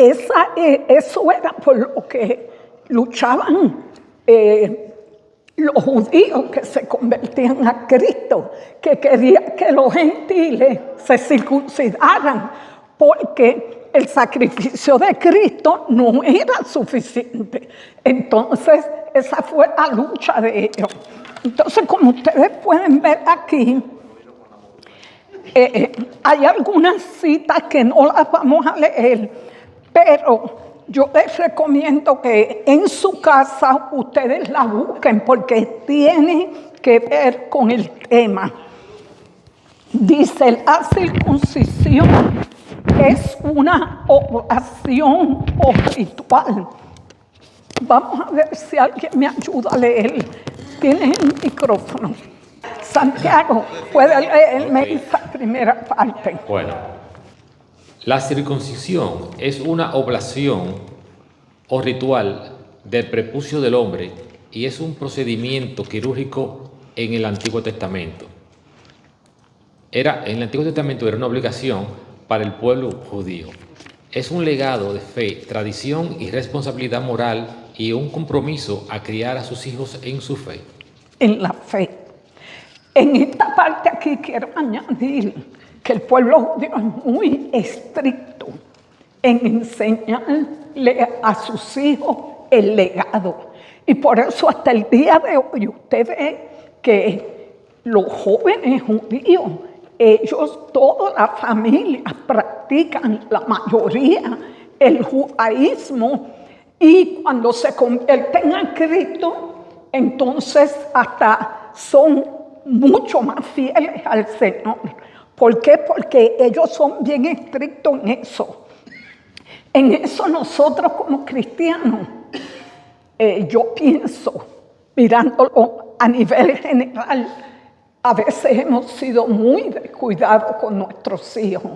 eso era por lo que luchaban los judíos que se convertían a Cristo, que querían que los gentiles se circuncidaran, porque el sacrificio de Cristo no era suficiente. Entonces, esa fue la lucha de ellos. Entonces, como ustedes pueden ver aquí, hay algunas citas que no las vamos a leer, pero yo les recomiendo que en su casa ustedes la busquen porque tiene que ver con el tema. Dice, la circuncisión es una oración o ritual. Vamos a ver si alguien me ayuda a leer. Tienen el micrófono. Santiago, ¿puede leerme esa primera parte? Bueno, la circuncisión es una oblación o ritual del prepucio del hombre y es un procedimiento quirúrgico en el Antiguo Testamento. En el Antiguo Testamento era una obligación para el pueblo judío. Es un legado de fe, tradición y responsabilidad moral y un compromiso a criar a sus hijos en su fe. En la fe. En esta parte aquí quiero añadir que el pueblo judío es muy estricto en enseñarle a sus hijos el legado. Y por eso hasta el día de hoy usted ve que los jóvenes judíos, ellos, toda la familia, practican, la mayoría, el judaísmo, y cuando se convierten a Cristo, entonces hasta son mucho más fieles al Señor. ¿Por qué? Porque ellos son bien estrictos en eso. En eso nosotros como cristianos, yo pienso, mirándolo a nivel general, a veces hemos sido muy descuidados con nuestros hijos,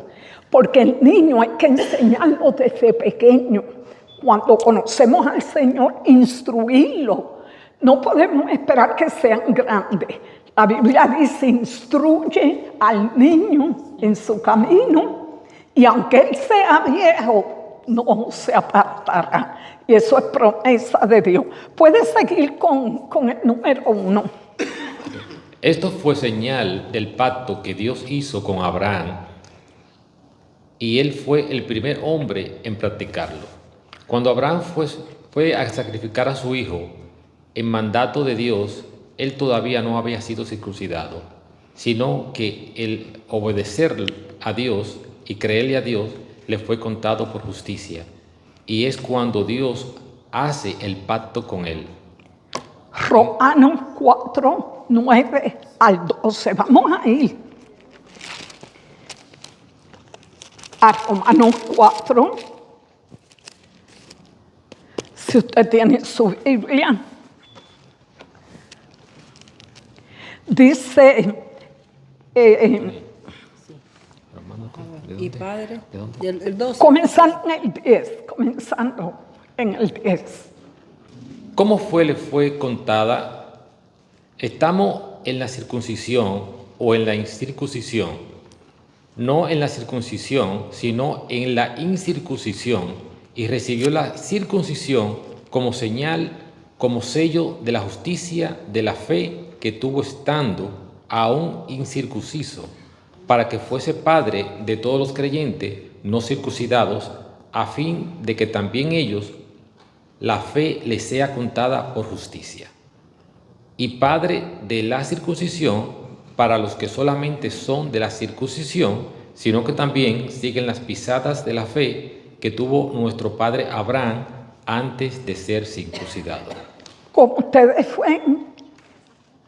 porque el niño hay que enseñarlo desde pequeño. Cuando conocemos al Señor, instruirlo. No podemos esperar que sean grandes. La Biblia dice, instruye al niño en su camino, y aunque él sea viejo, no se apartará. Y eso es promesa de Dios. Puedes seguir con el número 1. Esto fue señal del pacto que Dios hizo con Abraham, y él fue el primer hombre en practicarlo. Cuando Abraham fue a sacrificar a su hijo en mandato de Dios, él todavía no había sido circuncidado, sino que el obedecer a Dios y creerle a Dios le fue contado por justicia. Y es cuando Dios hace el pacto con él. Romanos 4, 9 al 12. Vamos a ir a Romanos 4. Si usted tiene su Biblia, dice, y Padre, el 12. comenzando en el 10. ¿Cómo le fue contada? Estamos en la circuncisión o en la incircuncisión. No en la circuncisión, sino en la incircuncisión. Y recibió la circuncisión como señal, como sello de la justicia, de la fe que tuvo estando aún incircunciso, para que fuese padre de todos los creyentes no circuncidados, a fin de que también ellos la fe les sea contada por justicia. Y padre de la circuncisión para los que solamente son de la circuncisión, sino que también siguen las pisadas de la fe que tuvo nuestro padre Abraham antes de ser circuncidado. Como ustedes ven,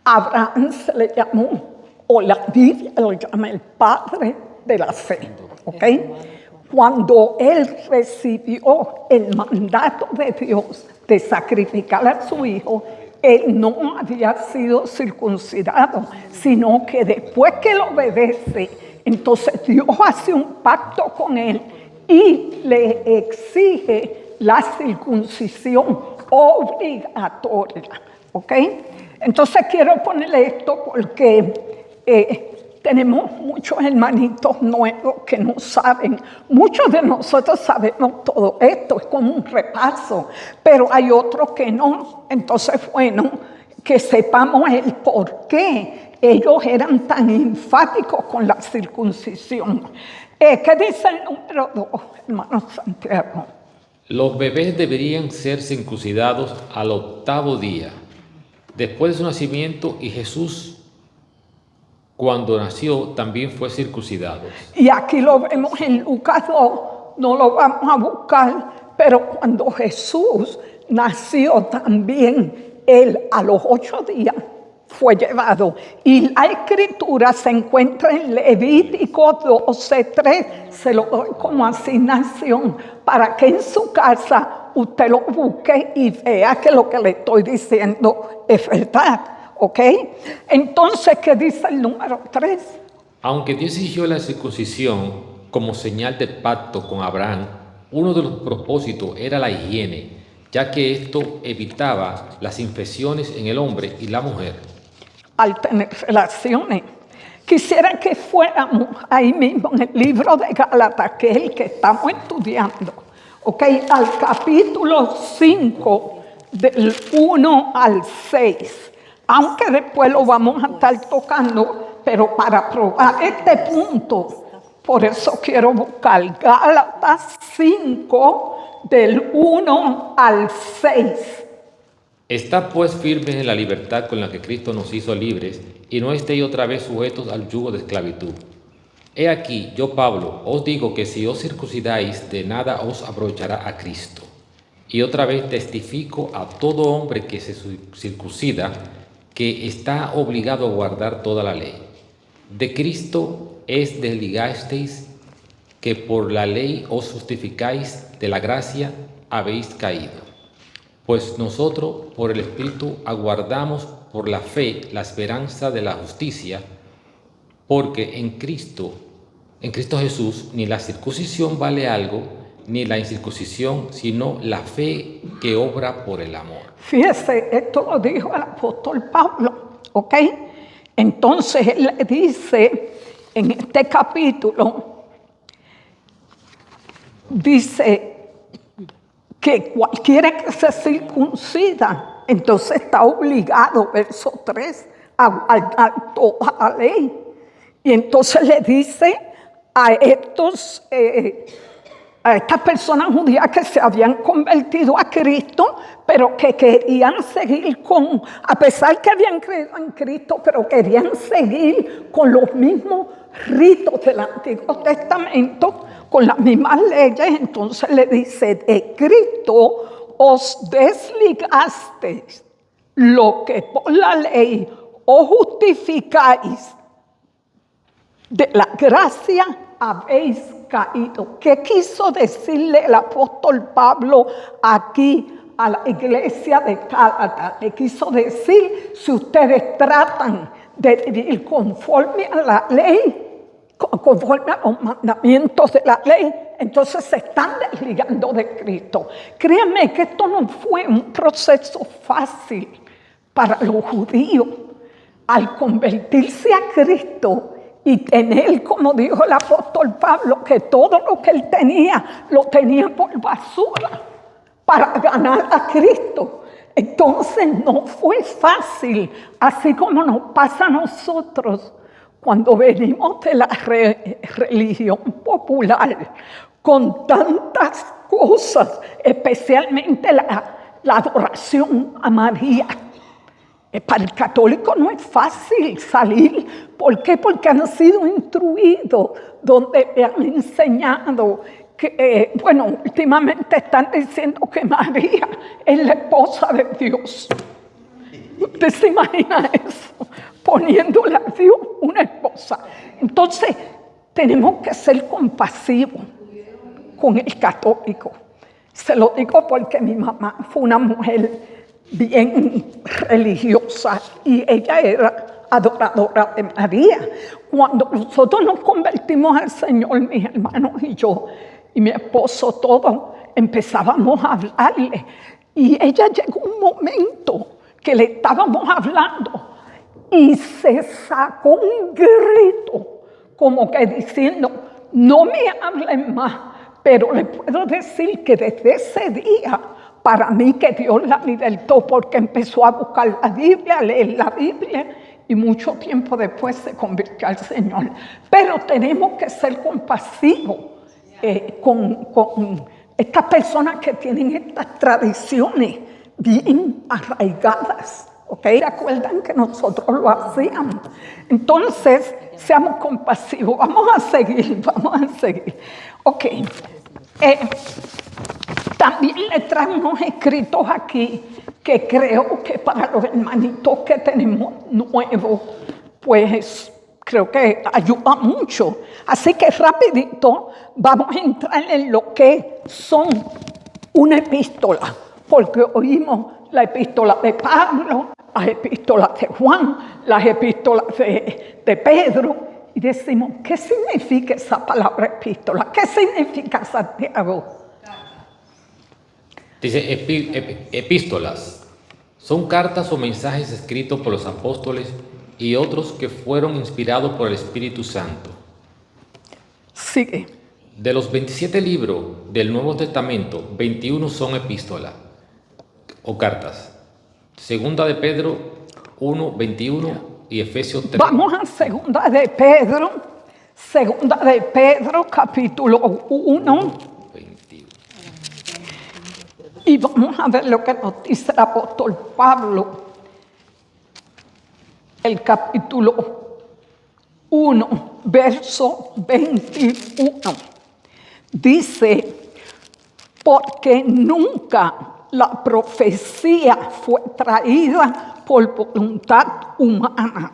Abraham se le llamó, o la Biblia lo llama el padre de la fe, ¿ok? Cuando él recibió el mandato de Dios de sacrificar a su hijo, él no había sido circuncidado, sino que después que lo obedece, entonces Dios hace un pacto con él y le exige la circuncisión obligatoria, ¿ok? Entonces quiero ponerle esto porque tenemos muchos hermanitos nuevos que no saben. Muchos de nosotros sabemos todo esto, es como un repaso, pero hay otros que no. Entonces, bueno, que sepamos el por qué ellos eran tan enfáticos con la circuncisión. ¿Qué dice el número 2, hermano Santiago? Los bebés deberían ser circuncidados al 8º día, después de su nacimiento, y Jesús, cuando nació, también fue circuncidado. Y aquí lo vemos en Lucas 2, no lo vamos a buscar, pero cuando Jesús nació también, él a los 8 días fue llevado. Y la escritura se encuentra en Levítico 12:3, se lo doy como asignación para que en su casa usted lo busque y vea que lo que le estoy diciendo es verdad. ¿Ok? Entonces, ¿qué dice el número 3? Aunque Dios exigió la circuncisión como señal de pacto con Abraham, uno de los propósitos era la higiene, ya que esto evitaba las infecciones en el hombre y la mujer. Al tener relaciones. Quisiera que fuéramos ahí mismo en el libro de Gálatas, que es el que estamos estudiando. ¿Ok? Al capítulo 5, del 1 al 6. Aunque después lo vamos a estar tocando, pero para probar este punto, por eso quiero buscar Gálatas 5, del 1 al 6. Estad pues firmes en la libertad con la que Cristo nos hizo libres, y no estéis otra vez sujetos al yugo de esclavitud. He aquí, yo Pablo, os digo que si os circuncidáis, de nada os aprovechará a Cristo. Y otra vez testifico a todo hombre que se circuncida, que está obligado a guardar toda la ley. De Cristo es desligasteis, que por la ley os justificáis, de la gracia habéis caído. Pues nosotros por el Espíritu aguardamos por la fe la esperanza de la justicia, porque en Cristo Jesús, ni la circuncisión vale algo, ni la incircuncisión, sino la fe que obra por el amor. Fíjese, esto lo dijo el apóstol Pablo, ¿ok? Entonces él le dice en este capítulo, dice que cualquiera que se circuncida, entonces está obligado, verso 3, a guardar toda la ley. Y entonces le dice a estas personas judías que se habían convertido a Cristo, pero que querían seguir a pesar que habían creído en Cristo, pero querían seguir con los mismos ritos del Antiguo Testamento, con las mismas leyes. Entonces le dice, de Cristo os desligasteis, lo que por la ley os justificáis, de la gracia habéis caído. ¿Qué quiso decirle el apóstol Pablo aquí a la iglesia de Gálatas? Le quiso decir, si ustedes tratan de vivir conforme a la ley, conforme a los mandamientos de la ley, entonces se están desligando de Cristo. Créanme que esto no fue un proceso fácil para los judíos. Al convertirse a Cristo y tener, como dijo el apóstol Pablo, que todo lo que él tenía, lo tenía por basura para ganar a Cristo. Entonces no fue fácil, así como nos pasa a nosotros cuando venimos de la religión popular, con tantas cosas, especialmente la adoración a María. Para el católico no es fácil salir. ¿Por qué? Porque han sido instruidos, donde le han enseñado que, últimamente están diciendo que María es la esposa de Dios. ¿Usted se imagina eso? Poniéndole a Dios una esposa. Entonces, tenemos que ser compasivos con el católico. Se lo digo porque mi mamá fue una mujer bien religiosa y ella era adoradora de María. Cuando nosotros nos convertimos al Señor, mis hermanos y yo, y mi esposo, todos empezábamos a hablarle. Y ella llegó un momento que le estábamos hablando y se sacó un grito, como que diciendo, no me hablen más, pero le puedo decir que desde ese día, para mí que Dios la libertó, porque empezó a buscar la Biblia, a leer la Biblia, y mucho tiempo después se convirtió al Señor. Pero tenemos que ser compasivos con estas personas que tienen estas tradiciones bien arraigadas. ¿Okay? ¿Se acuerdan que nosotros lo hacíamos? Entonces, seamos compasivos. Vamos a seguir. Ok. También le traigo unos escritos aquí que creo que para los hermanitos que tenemos nuevos, pues creo que ayuda mucho. Así que rapidito vamos a entrar en lo que son una epístola, porque oímos la epístola de Pablo, las epístolas de Juan, las epístolas de Pedro, y decimos, ¿qué significa esa palabra epístola? ¿Qué significa Santiago? Dice epístolas. Son cartas o mensajes escritos por los apóstoles y otros que fueron inspirados por el Espíritu Santo. Sigue. De los 27 libros del Nuevo Testamento, 21 son epístolas o cartas. Segunda de Pedro 1, 21 y Efesios 3. Vamos a Segunda de Pedro, capítulo 1. Y vamos a ver lo que nos dice el apóstol Pablo, el capítulo 1, verso 21. Dice, porque nunca la profecía fue traída por voluntad humana,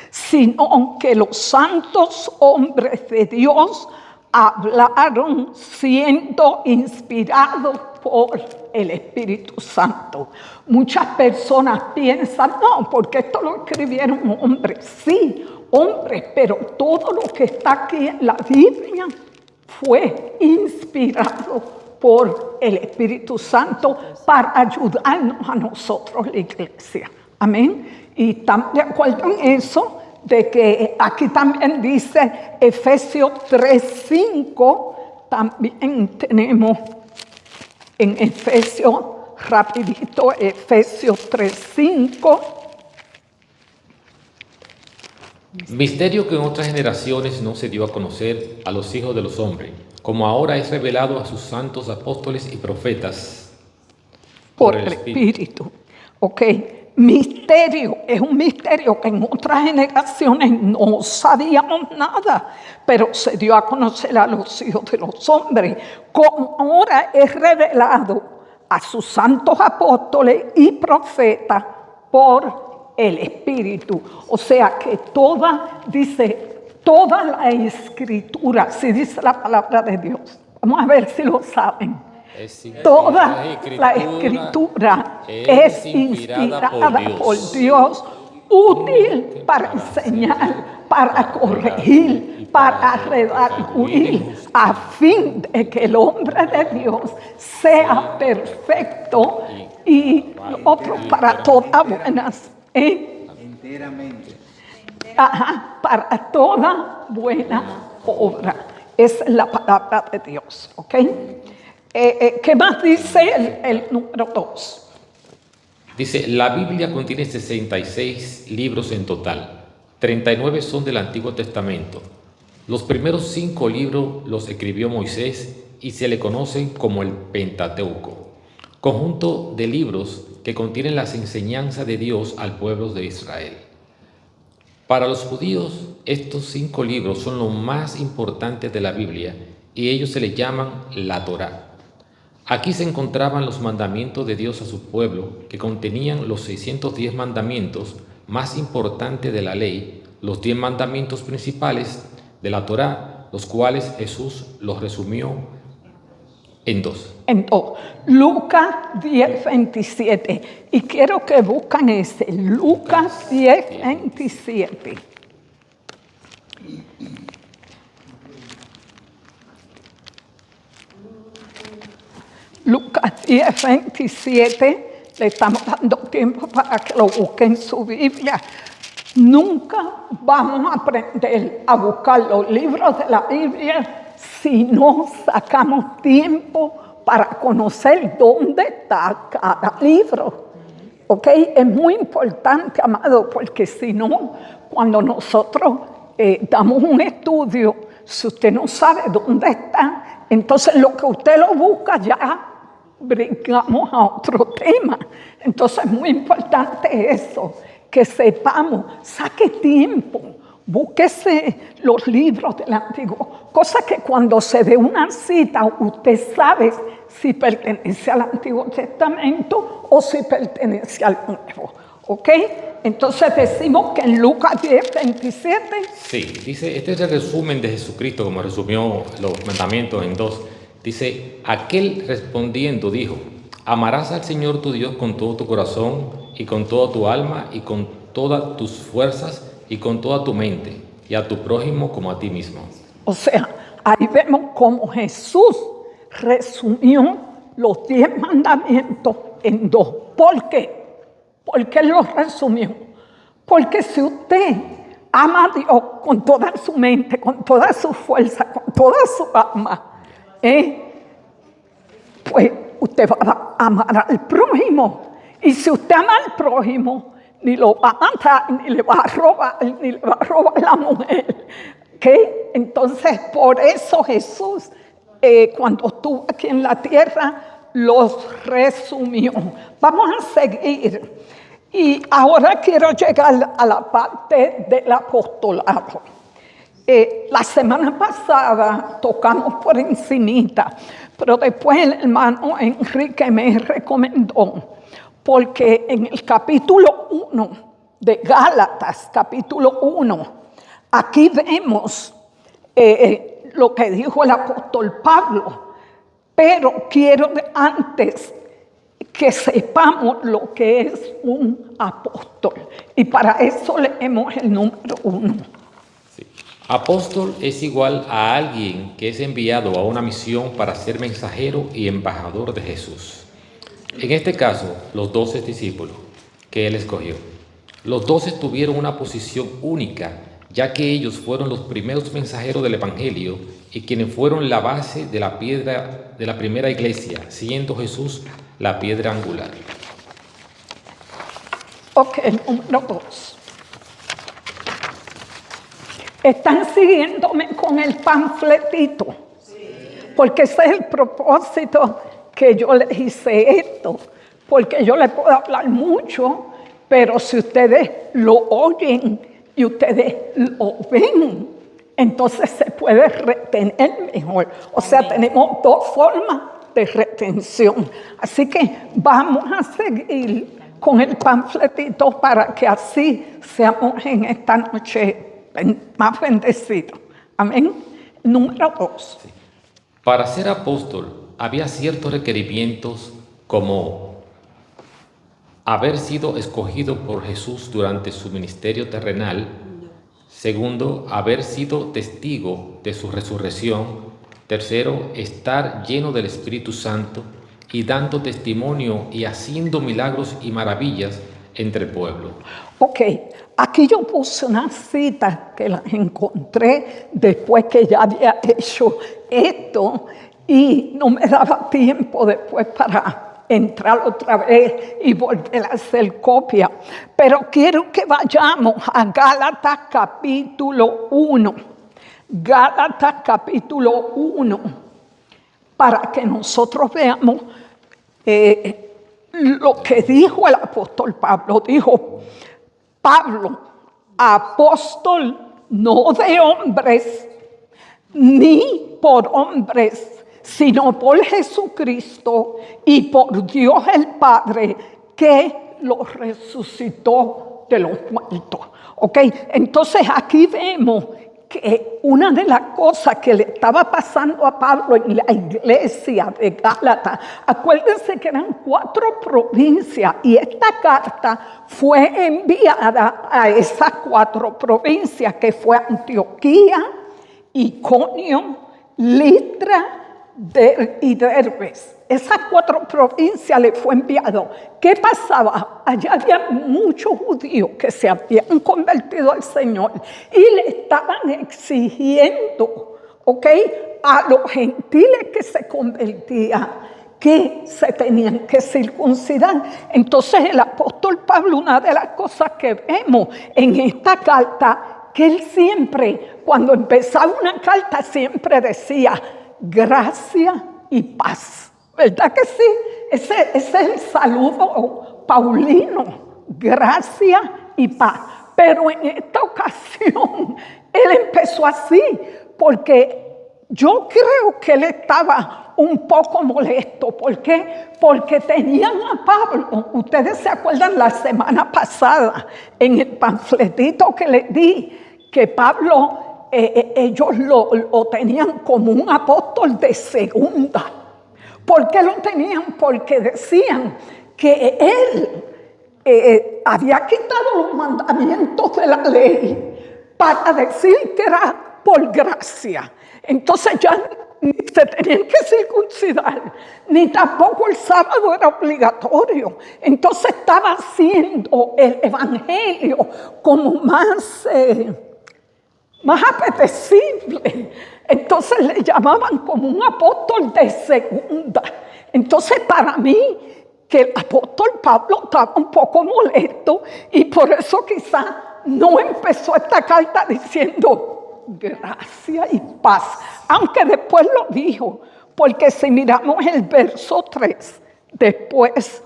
sino que los santos hombres de Dios hablaron siendo inspirados por el Espíritu Santo. Muchas personas piensan, no, porque esto lo escribieron hombres. Sí, hombres, pero todo lo que está aquí en la Biblia fue inspirado por el Espíritu Santo para ayudarnos a nosotros, la iglesia. Amén. Y estamos de acuerdo en eso, de que aquí también dice Efesios 3:5, también tenemos en Efesios, rapidito, Efesios 3:5. Misterio que en otras generaciones no se dio a conocer a los hijos de los hombres, como ahora es revelado a sus santos apóstoles y profetas por el Espíritu. Ok, misterio, es un misterio que en otras generaciones no sabíamos nada, pero se dio a conocer a los hijos de los hombres, como ahora es revelado a sus santos apóstoles y profetas por el Espíritu. O sea que toda la Escritura, si dice la palabra de Dios, vamos a ver si lo saben. Toda la Escritura es inspirada por Dios, útil para enseñar, para corregir, para redarguir, a fin de que el hombre de Dios sea perfecto y otro para todas buenas. Enteramente. Para toda buena obra. Esa es la palabra de Dios. ¿Ok? ¿Qué más dice el número 2? Dice, la Biblia contiene 66 libros en total. 39 son del Antiguo Testamento. Los primeros 5 libros los escribió Moisés y se le conocen como el Pentateuco, conjunto de libros que contienen las enseñanzas de Dios al pueblo de Israel. Para los judíos, estos 5 libros son los más importantes de la Biblia y ellos se les llaman la Torá. Aquí se encontraban los mandamientos de Dios a su pueblo, que contenían los 610 mandamientos más importantes de la ley, los 10 mandamientos principales de la Torá, los cuales Jesús los resumió en 2. Lucas 10:27. Y quiero que busquen ese. Lucas 10:27. Lucas 10:27. Le estamos dando tiempo para que lo busquen en su Biblia. Nunca vamos a aprender a buscar los libros de la Biblia si no sacamos tiempo para conocer dónde está cada libro. ¿Ok? Es muy importante, amado, porque si no, cuando nosotros damos un estudio, si usted no sabe dónde está, entonces lo que usted lo busca ya brincamos a otro tema. Entonces es muy importante eso, que sepamos, saque tiempo, búsquese los libros del Antiguo, cosa que cuando se dé una cita usted sabe si pertenece al Antiguo Testamento o si pertenece al Nuevo. ¿Ok? Entonces decimos que en Lucas 10:27. Sí, dice, este es el resumen de Jesucristo, como resumió los mandamientos en 2. Dice, aquel respondiendo dijo, amarás al Señor tu Dios con todo tu corazón y con toda tu alma y con todas tus fuerzas y con toda tu mente y a tu prójimo como a ti mismo. O sea, ahí vemos cómo Jesús resumió los 10 mandamientos en 2. ¿Por qué? ¿Por qué los resumió? Porque si usted ama a Dios con toda su mente, con toda su fuerza, con toda su alma, pues usted va a amar al prójimo. Y si usted ama al prójimo, ni lo va a matar, ni le va a robar, ni le va a robar la mujer. ¿Okay? Entonces, por eso Jesús, cuando estuvo aquí en la tierra, los resumió. Vamos a seguir. Y ahora quiero llegar a la parte del apostolado. La semana pasada tocamos por encimita, pero después el hermano Enrique me recomendó, porque en el capítulo 1 de Gálatas, capítulo 1, aquí vemos lo que dijo el apóstol Pablo, pero quiero antes que sepamos lo que es un apóstol, y para eso leemos el número 1. Sí. Apóstol es igual a alguien que es enviado a una misión para ser mensajero y embajador de Jesús. En este caso, los 12 discípulos que él escogió. Los 12 tuvieron una posición única, ya que ellos fueron los primeros mensajeros del Evangelio y quienes fueron la base de la piedra de la primera iglesia, siendo Jesús la piedra angular. Ok, número 2. ¿Están siguiéndome con el panfletito? Sí. Porque ese es el propósito que yo les hice esto. Porque yo les puedo hablar mucho, pero si ustedes lo oyen y ustedes lo ven, entonces se puede retener mejor. O sea, tenemos 2 formas de retención. Así que vamos a seguir con el panfletito para que así seamos en esta noche más bendecidos. Amén. Número 2. Sí. Para ser apóstol había ciertos requerimientos, como haber sido escogido por Jesús durante su ministerio terrenal. Segundo, haber sido testigo de su resurrección. Tercero, estar lleno del Espíritu Santo y dando testimonio y haciendo milagros y maravillas entre el pueblo. Ok, aquí yo puse una cita que la encontré después que ya había hecho esto y no me daba tiempo después para entrar otra vez y volver a hacer copia. Pero quiero que vayamos a Gálatas capítulo 1. Gálatas capítulo 1, para que nosotros veamos lo que dijo el apóstol Pablo. Dijo, Pablo, apóstol no de hombres, ni por hombres, sino por Jesucristo y por Dios el Padre, que lo resucitó de los muertos. ¿Ok? Entonces aquí vemos que una de las cosas que le estaba pasando a Pablo en la iglesia de Gálatas, acuérdense que eran 4 provincias y esta carta fue enviada a esas 4 provincias, que fue Antioquía, Iconio, Listra, y Derbes. Esas 4 provincias le fue enviado. ¿Qué pasaba? Allá había muchos judíos que se habían convertido al Señor y le estaban exigiendo, a los gentiles que se convertían, que se tenían que circuncidar. Entonces el apóstol Pablo, una de las cosas que vemos en esta carta, que él siempre, cuando empezaba una carta, siempre decía gracia y paz. ¿Verdad que sí? Ese es el saludo paulino, gracia y paz. Pero en esta ocasión, él empezó así, porque yo creo que él estaba un poco molesto. ¿Por qué? Porque tenían a Pablo. Ustedes se acuerdan la semana pasada, en el panfletito que les di, que Pablo, ellos lo tenían como un apóstol de segunda. ¿Por qué lo tenían? Porque decían que él había quitado los mandamientos de la ley para decir que era por gracia. Entonces ya ni se tenían que circuncidar, ni tampoco el sábado era obligatorio. Entonces estaba haciendo el evangelio como más apetecible. Entonces le llamaban como un apóstol de segunda. Entonces para mí, que el apóstol Pablo estaba un poco molesto y por eso quizás no empezó esta carta diciendo gracia y paz, aunque después lo dijo, porque si miramos el verso 3, después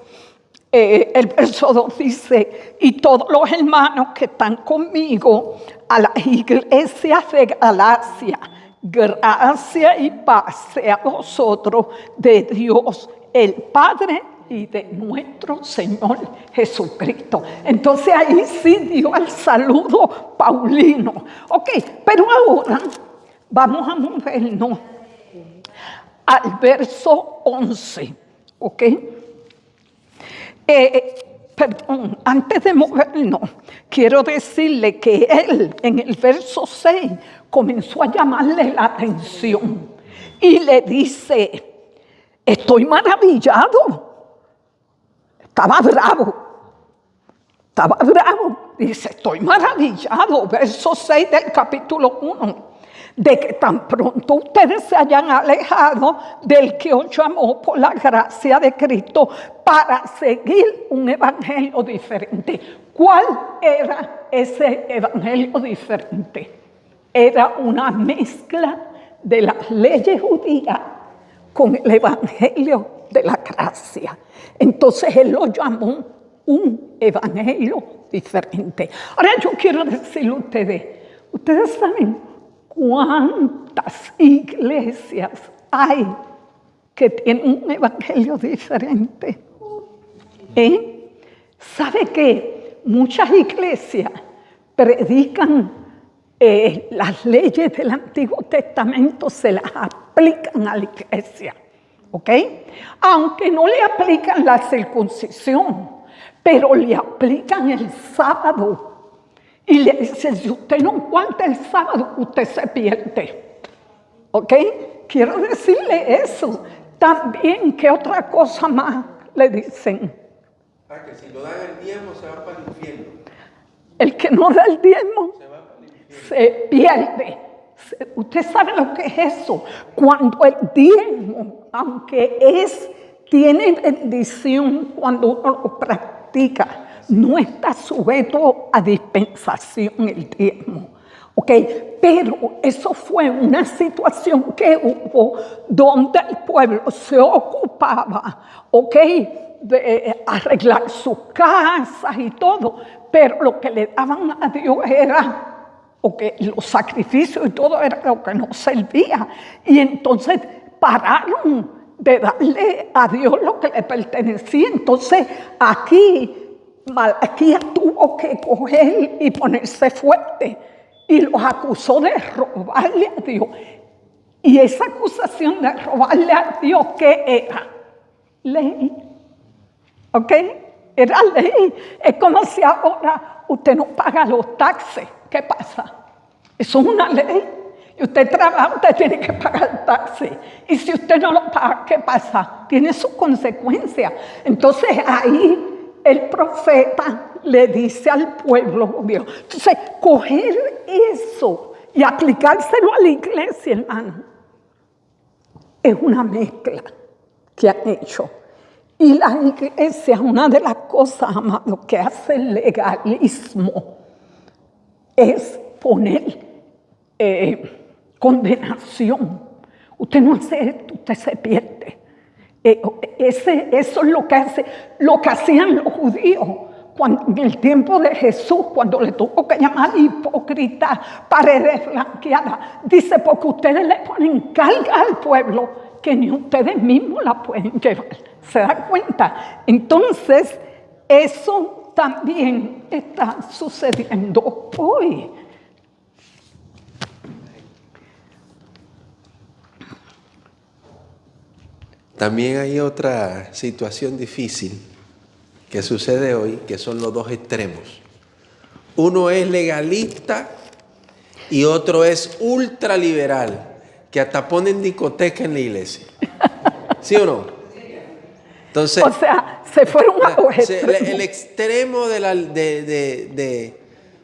el verso 2 dice: y todos los hermanos que están conmigo a las iglesias de Galacia, gracia y paz sea a vosotros de Dios el Padre y de nuestro Señor Jesucristo. Entonces ahí sí dio el saludo paulino. Pero ahora vamos a movernos al verso 11. Antes de movernos, quiero decirle que él en el verso 6 comenzó a llamarle la atención y le dice: estoy maravillado. Estaba bravo. Dice: estoy maravillado, verso 6 del capítulo 1, de que tan pronto ustedes se hayan alejado del que os llamó por la gracia de Cristo para seguir un evangelio diferente. ¿Cuál era ese evangelio diferente? Era una mezcla de las leyes judías con el evangelio de la gracia. Entonces él lo llamó un evangelio diferente. Ahora yo quiero decirle a ustedes saben cuántas iglesias hay que tienen un evangelio diferente. ¿Sabe que muchas iglesias predican las leyes del Antiguo Testamento, se las aplican a la iglesia? Aunque no le aplican la circuncisión, pero le aplican el sábado. Y le dicen: si usted no guarda el sábado, usted se pierde. Quiero decirle eso. También, ¿qué otra cosa más le dicen? Que si no da el diezmo se va para el infierno. El que no da el diezmo se pierde. Usted sabe lo que es eso. Cuando el diezmo, aunque tiene bendición cuando uno lo practica, no está sujeto a dispensación el diezmo. Pero eso fue una situación que hubo donde el pueblo se ocupaba, de arreglar sus casas y todo, pero lo que le daban a Dios era los sacrificios y todo era lo que no servía. Y entonces pararon de darle a Dios lo que le pertenecía. Entonces aquí Malaquías tuvo que coger y ponerse fuerte y los acusó de robarle a Dios. Y esa acusación de robarle a Dios, ¿qué era? Ley. Era ley. Es como si ahora usted no paga los taxes. ¿Qué pasa? Eso es una ley. Y usted trabaja, usted tiene que pagar taxi. Y si usted no lo paga, ¿qué pasa? Tiene sus consecuencias. Entonces ahí el profeta le dice al pueblo judío. Entonces, coger eso y aplicárselo a la iglesia, hermano, es una mezcla que han hecho. Y la iglesia, una de las cosas, amado, que hace el legalismo es poner condenación. Usted no hace esto, usted se pierde. Eso es lo que hacían los judíos en el tiempo de Jesús, cuando le tuvo que llamar hipócrita, paredes blanqueadas. Dice, porque ustedes le ponen carga al pueblo que ni ustedes mismos la pueden llevar. ¿Se da cuenta? Entonces, eso también está sucediendo hoy. También hay otra situación difícil que sucede hoy, que son los dos extremos. Uno es legalista y otro es ultraliberal, que hasta ponen discoteca en la iglesia. ¿Sí o no? Entonces, o sea, se fueron a los extremos. El extremo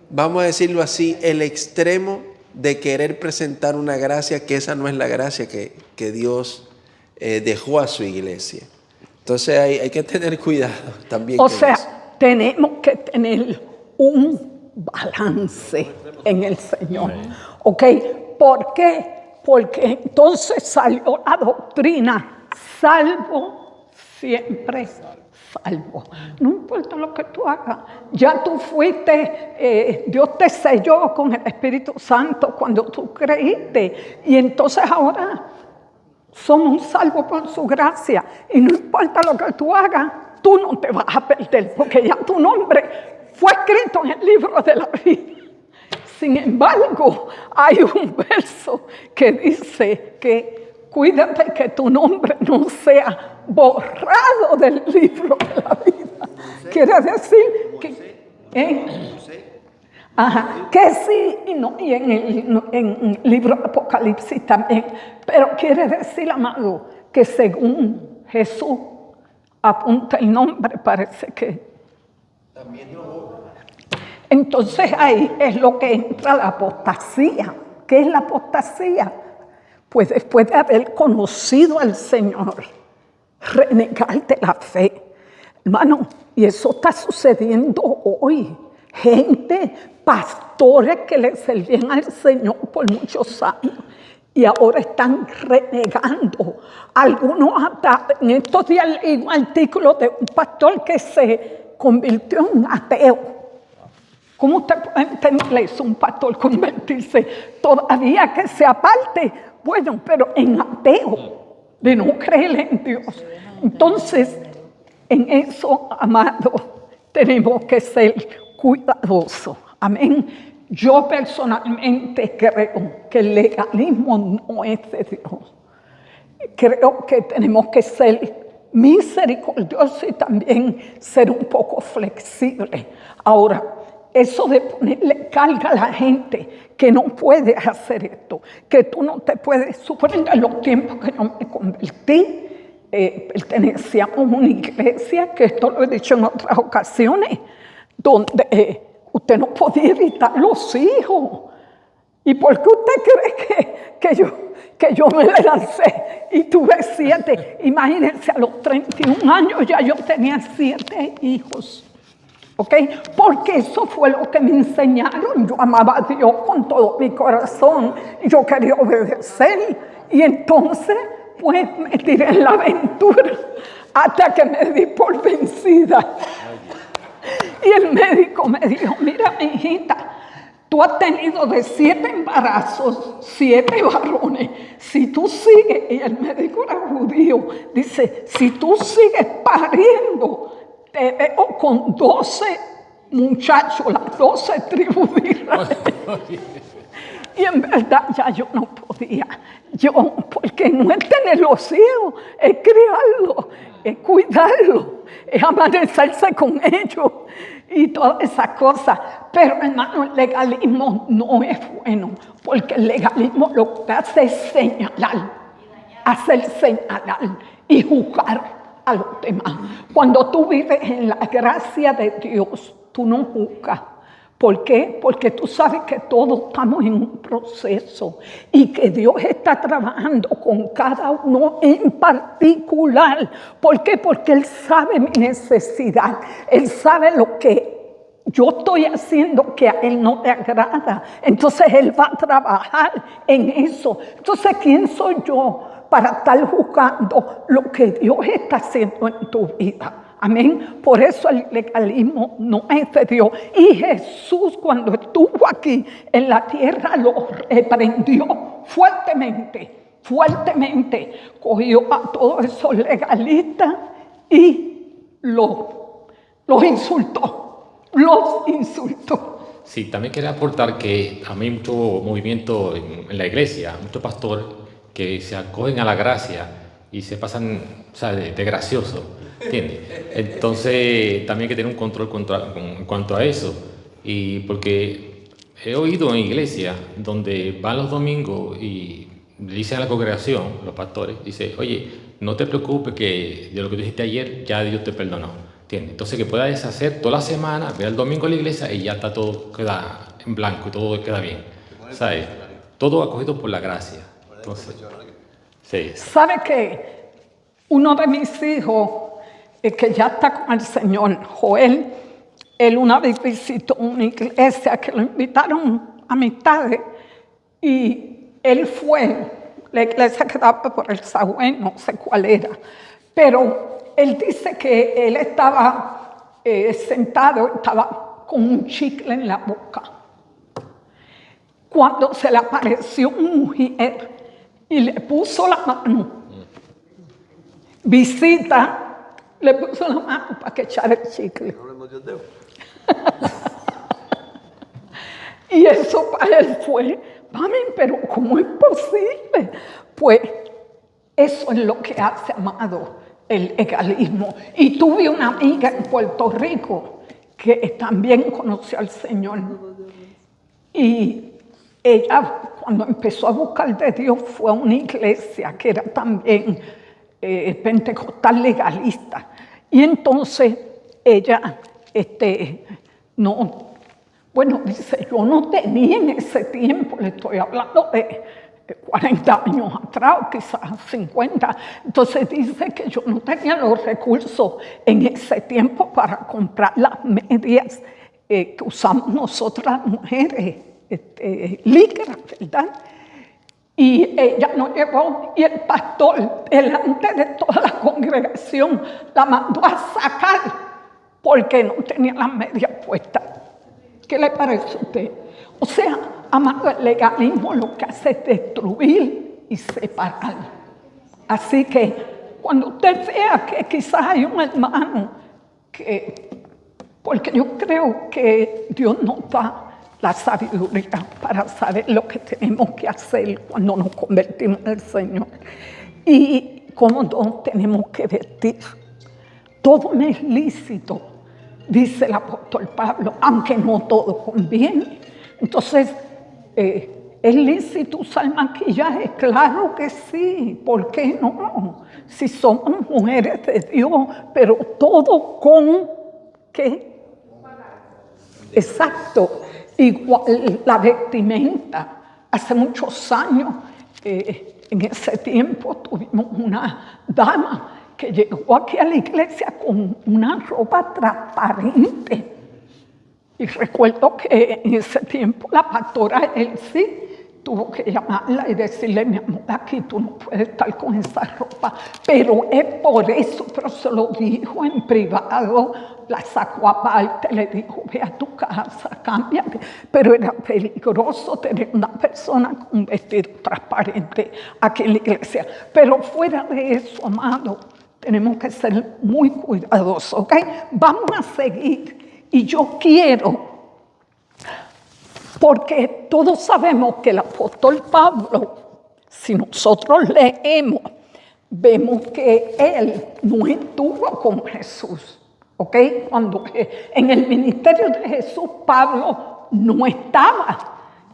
vamos a decirlo así, el extremo de querer presentar una gracia que esa no es la gracia que Dios dejó a su iglesia. Entonces hay que tener cuidado también. O sea, tenemos que tener un balance en el Señor. ¿Ok? ¿Por qué? Porque entonces salió la doctrina, salvo, siempre salvo. No importa lo que tú hagas. Ya tú fuiste, Dios te selló con el Espíritu Santo cuando tú creíste. Y entonces ahora somos salvos por su gracia. Y no importa lo que tú hagas, tú no te vas a perder, porque ya tu nombre fue escrito en el libro de la vida. Sin embargo, hay un verso que dice que cuídate que tu nombre no sea borrado del libro de la vida. Quiere decir que sí y no, y en el libro de Apocalipsis también. Pero quiere decir, amado, que según Jesús apunta el nombre, parece que también lo borra. Entonces ahí es lo que entra la apostasía. ¿Qué es la apostasía? Pues después de haber conocido al Señor, renegar de la fe. Hermano, y eso está sucediendo hoy. Gente, pastores que le servían al Señor por muchos años y ahora están renegando. Algunos hasta en estos días leí un artículo de un pastor que se convirtió en ateo. ¿Cómo usted puede entender eso, un pastor convertirse? Todavía que sea parte, bueno, pero en ateo, de no creer en Dios. Entonces, en eso, amado, tenemos que ser cuidadosos. Amén. Yo personalmente creo que el legalismo no es de Dios. Creo que tenemos que ser misericordiosos y también ser un poco flexibles. Ahora, eso de ponerle carga a la gente que no puede hacer esto, que tú no te puedes, suponer en los tiempos que yo me convertí, pertenecíamos a una iglesia, que esto lo he dicho en otras ocasiones, donde usted no podía evitar los hijos. ¿Y por qué usted cree que yo me lancé y tuve 7? Imagínense, a los 31 años ya yo tenía 7 hijos. ¿Ok? Porque eso fue lo que me enseñaron. Yo amaba a Dios con todo mi corazón. Yo quería obedecer. Y entonces, pues, me tiré en la aventura hasta que me di por vencida. Y el médico me dijo, mira, mi hijita, tú has tenido de 7 embarazos, 7 varones. Si tú sigues, y el médico era judío, dice, si tú sigues pariendo, te veo con 12 muchachos, las 12 tribus de Israel. Y en verdad ya yo no podía. Porque no es tener los hijos, es criarlos, es cuidarlos, es amanecerse con ellos. y todas esas cosas. Pero hermano, el legalismo no es bueno, porque el legalismo lo que hace es hacer señalar y juzgar a los demás. Cuando tú vives en la gracia de Dios, tú no juzgas. ¿Por qué? Porque tú sabes que todos estamos en un proceso y que Dios está trabajando con cada uno en particular. ¿Por qué? Porque Él sabe mi necesidad. Él sabe lo que yo estoy haciendo que a Él no le agrada. Entonces Él va a trabajar en eso. Entonces, ¿quién soy yo para estar juzgando lo que Dios está haciendo en tu vida? Amén. Por eso el legalismo no es de Dios. Y Jesús, cuando estuvo aquí en la tierra, lo reprendió fuertemente. Cogió a todos esos legalistas y los insultó. Sí, también quería aportar que a mí hay mucho movimiento en la iglesia, muchos pastores que se acogen a la gracia y se pasan, o sea, de gracioso. ¿Entiendes? Entonces también hay que tener un control en cuanto a eso. Y porque he oído en iglesia donde van los domingos y le dicen a la congregación, los pastores, dice, oye, no te preocupes que de lo que tú dijiste ayer ya Dios te perdonó. ¿Entiendes? Entonces que puedas deshacer toda la semana, ve el domingo a la iglesia y ya está todo, queda en blanco y todo queda bien. ¿Sabes? Todo acogido por la gracia. Entonces, sí. ¿Sabe qué? Uno de mis hijos, que ya está con el Señor, Joel, él una vez visitó una iglesia que lo invitaron a amistades y él fue, la iglesia que estaba por el Sahuen, no sé cuál era, pero él dice que él estaba sentado, estaba con un chicle en la boca, cuando se le apareció una mujer y le puso la mano, visita, le puso la mano para que echara el chicle. Y eso para él fue, mami, pero ¿cómo es posible? Pues eso es lo que hace, amado, el legalismo. Y tuve una amiga en Puerto Rico que también conoció al Señor. Y ella, cuando empezó a buscar de Dios, fue a una iglesia que era también pentecostal legalista. Y entonces ella, dice, yo no tenía en ese tiempo, le estoy hablando de 40 años atrás, quizás 50. Entonces dice que yo no tenía los recursos en ese tiempo para comprar las medias que usamos nosotras las mujeres, licra, ¿verdad? Y ella nos llevó y el pastor, delante de toda la congregación, la mandó a sacar porque no tenía las medias puestas. ¿Qué le parece a usted? O sea, amado, el legalismo lo que hace es destruir y separar. Así que cuando usted vea que quizás hay un hermano porque yo creo que Dios nos da la sabiduría para saber lo que tenemos que hacer cuando nos convertimos en el Señor y cómo nos tenemos que vestir. Todo me es lícito, dice el apóstol Pablo, aunque no todo conviene. Entonces, ¿es lícito usar maquillaje? Claro que sí, ¿por qué no? Si somos mujeres de Dios, pero todo con ¿qué? Exacto. Igual la vestimenta. Hace muchos años, en ese tiempo, tuvimos una dama que llegó aquí a la iglesia con una ropa transparente. Y recuerdo que en ese tiempo la pastora Elsie tuvo que llamarla y decirle, mi amor, aquí tú no puedes estar con esa ropa. Pero es por eso, pero se lo dijo en privado, la sacó aparte, le dijo, ve a tu casa, cámbiate. Pero era peligroso tener una persona con un vestido transparente aquí en la iglesia. Pero fuera de eso, amado, tenemos que ser muy cuidadosos, ¿ok? Vamos a seguir. Y yo quiero, porque todos sabemos que el apóstol Pablo, si nosotros leemos, vemos que él no estuvo con Jesús. ¿ok? Cuando en el ministerio de Jesús Pablo no estaba,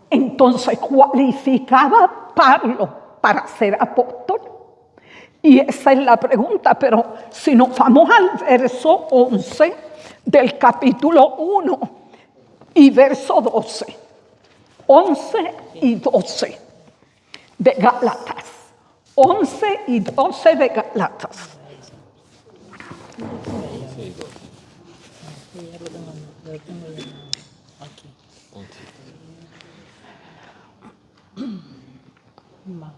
entonces cualificaba Pablo para ser apóstol. Y esa es la pregunta, pero si nos vamos al verso 11 del capítulo 1 y verso 12, 11 y 12 de Gálatas, 11 y 12 de Gálatas.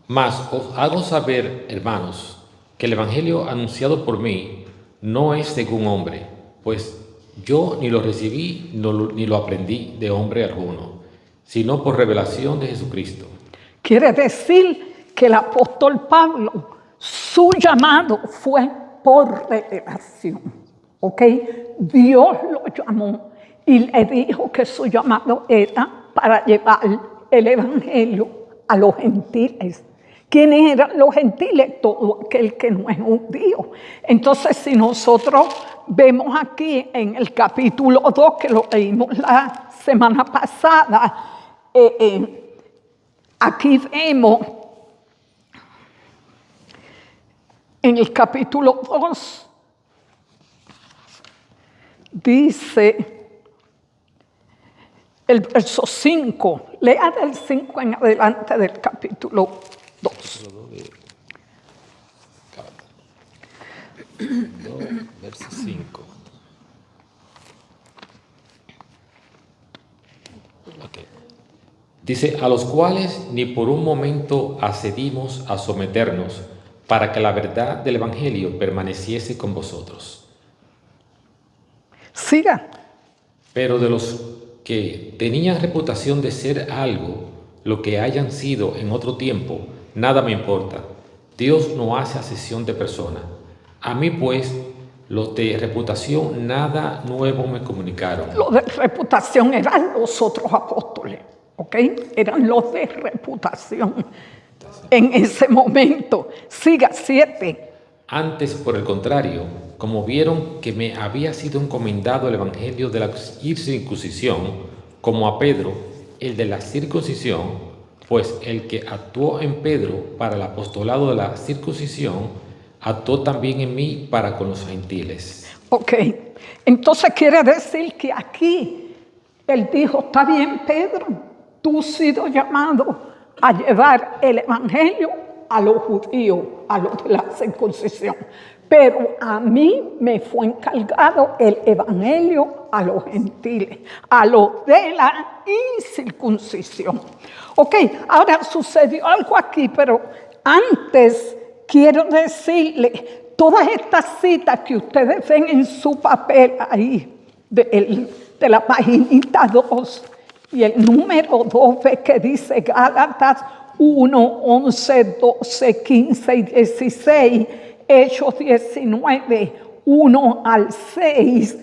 Mas os hago saber, hermanos, que el evangelio anunciado por mí no es según hombre, pues yo ni lo recibí ni lo aprendí de hombre alguno, sino por revelación de Jesucristo. Quiere decir que el apóstol Pablo, su llamado fue por revelación, ¿ok? Dios lo llamó y le dijo que su llamado era para llevar el evangelio a los gentiles. ¿Quiénes eran los gentiles? Todo aquel que no es judío. Entonces, si nosotros vemos aquí en el capítulo 2, que lo leímos la semana pasada, aquí vemos en el capítulo 2, dice el verso 5, lea del 5 en adelante del capítulo 2. 2, verso 5. Okay. Dice, a los cuales ni por un momento accedimos a someternos para que la verdad del evangelio permaneciese con vosotros. Siga. Pero de los que tenían reputación de ser algo, lo que hayan sido en otro tiempo, nada me importa. Dios no hace acepción de persona. A mí, pues, los de reputación nada nuevo me comunicaron. Los de reputación eran los otros apóstoles, ¿ok? Eran los de reputación en ese momento. Siga, 7. Antes, por el contrario, como vieron que me había sido encomendado el evangelio de la circuncisión, como a Pedro, el de la circuncisión, pues el que actuó en Pedro para el apostolado de la circuncisión, actuó también en mí para con los gentiles. Ok, entonces quiere decir que aquí él dijo, está bien Pedro, tú has sido llamado a llevar el evangelio a los judíos, a los de la circuncisión, pero a mí me fue encargado el evangelio a los gentiles, a los de la incircuncisión. Ok, ahora sucedió algo aquí, pero antes quiero decirle, todas estas citas que ustedes ven en su papel ahí, de la paginita 2 y el número 2 que dice Gálatas 1, 11, 12, 15 y 16, Hechos 19, 1 al 6,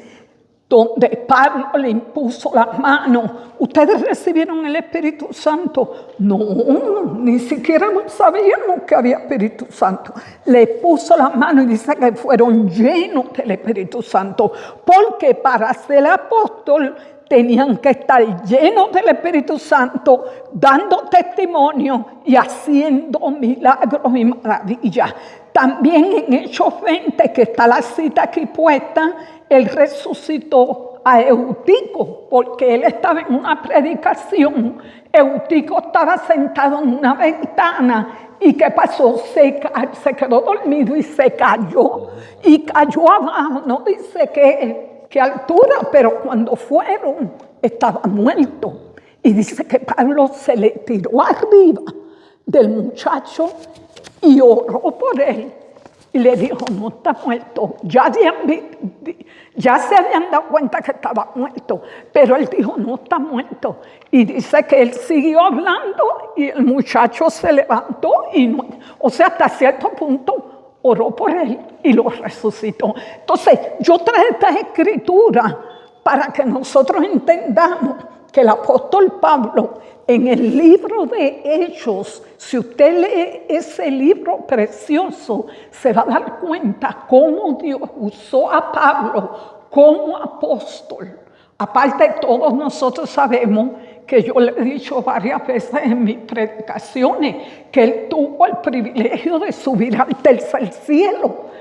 donde Pablo le impuso las manos. ¿Ustedes recibieron el Espíritu Santo? No, ni siquiera sabíamos que había Espíritu Santo. Le puso las manos y dice que fueron llenos del Espíritu Santo, porque para ser apóstol tenían que estar llenos del Espíritu Santo, dando testimonio y haciendo milagros y maravillas. También en Hechos 20, que está la cita aquí puesta, él resucitó a Eutico, porque él estaba en una predicación. Eutico estaba sentado en una ventana. ¿Y qué pasó? Se quedó dormido y se cayó. Y cayó abajo, no dice qué altura, pero cuando fueron estaba muerto. Y dice que Pablo se le tiró arriba del muchacho y oró por él. Y le dijo, no está muerto. Ya se habían dado cuenta que estaba muerto, pero él dijo, no está muerto. Y dice que él siguió hablando y el muchacho se levantó y o sea, hasta cierto punto oró por él y lo resucitó. Entonces, yo traje esta escritura para que nosotros entendamos que el apóstol Pablo en el libro de Hechos, si usted lee ese libro precioso, se va a dar cuenta cómo Dios usó a Pablo como apóstol. Aparte, todos nosotros sabemos que yo le he dicho varias veces en mis predicaciones que él tuvo el privilegio de subir al tercer cielo.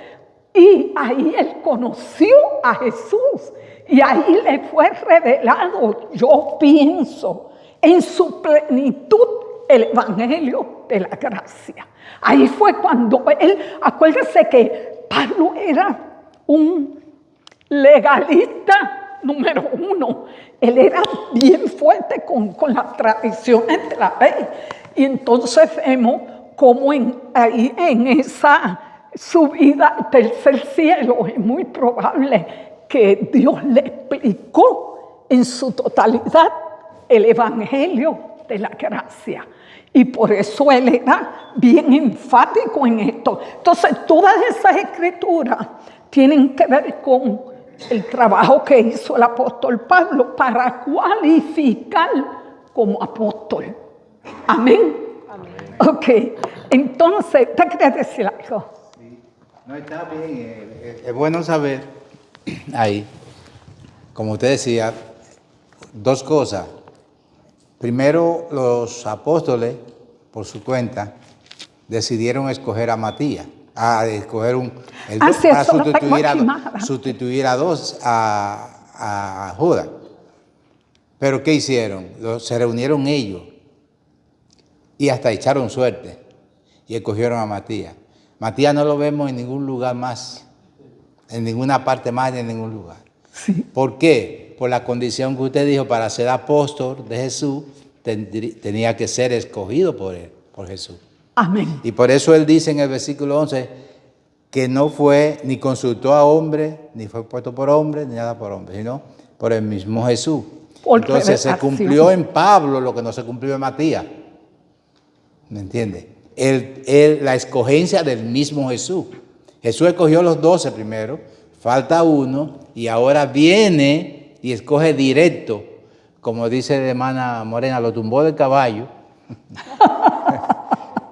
Y ahí él conoció a Jesús. Y ahí le fue revelado, yo pienso, en su plenitud el evangelio de la gracia. Ahí fue cuando él, acuérdese que Pablo era un legalista número uno. Él era bien fuerte con las tradiciones de la ley. Y entonces vemos cómo ahí en esa subida al tercer cielo es muy probable que Dios le explicó en su totalidad el evangelio de la gracia. Y por eso él era bien enfático en esto. Entonces, todas esas escrituras tienen que ver con el trabajo que hizo el apóstol Pablo para cualificar como apóstol. Amén. Amén. Ok, entonces, ¿usted quiere decir algo? Sí. No, está bien. Es bueno saber ahí, como usted decía, dos cosas. Primero, los apóstoles, por su cuenta, decidieron escoger a Matías, escoger para sustituir a Judas. Pero ¿qué hicieron? Se reunieron ellos y hasta echaron suerte y escogieron a Matías. Matías no lo vemos en ningún lugar más, en ninguna parte más, en ningún lugar. Sí. ¿Por qué? Por la condición que usted dijo, para ser apóstol de Jesús, tenía que ser escogido por él, por Jesús. Amén. Y por eso él dice en el versículo 11 que no fue ni consultó a hombre, ni fue puesto por hombre, ni nada por hombre, sino por el mismo Jesús. Entonces se cumplió en Pablo lo que no se cumplió en Matías. ¿Me entiende? La escogencia del mismo Jesús. Jesús escogió los 12 primero, falta uno, y ahora viene y escoge directo, como dice la hermana Morena, lo tumbó del caballo.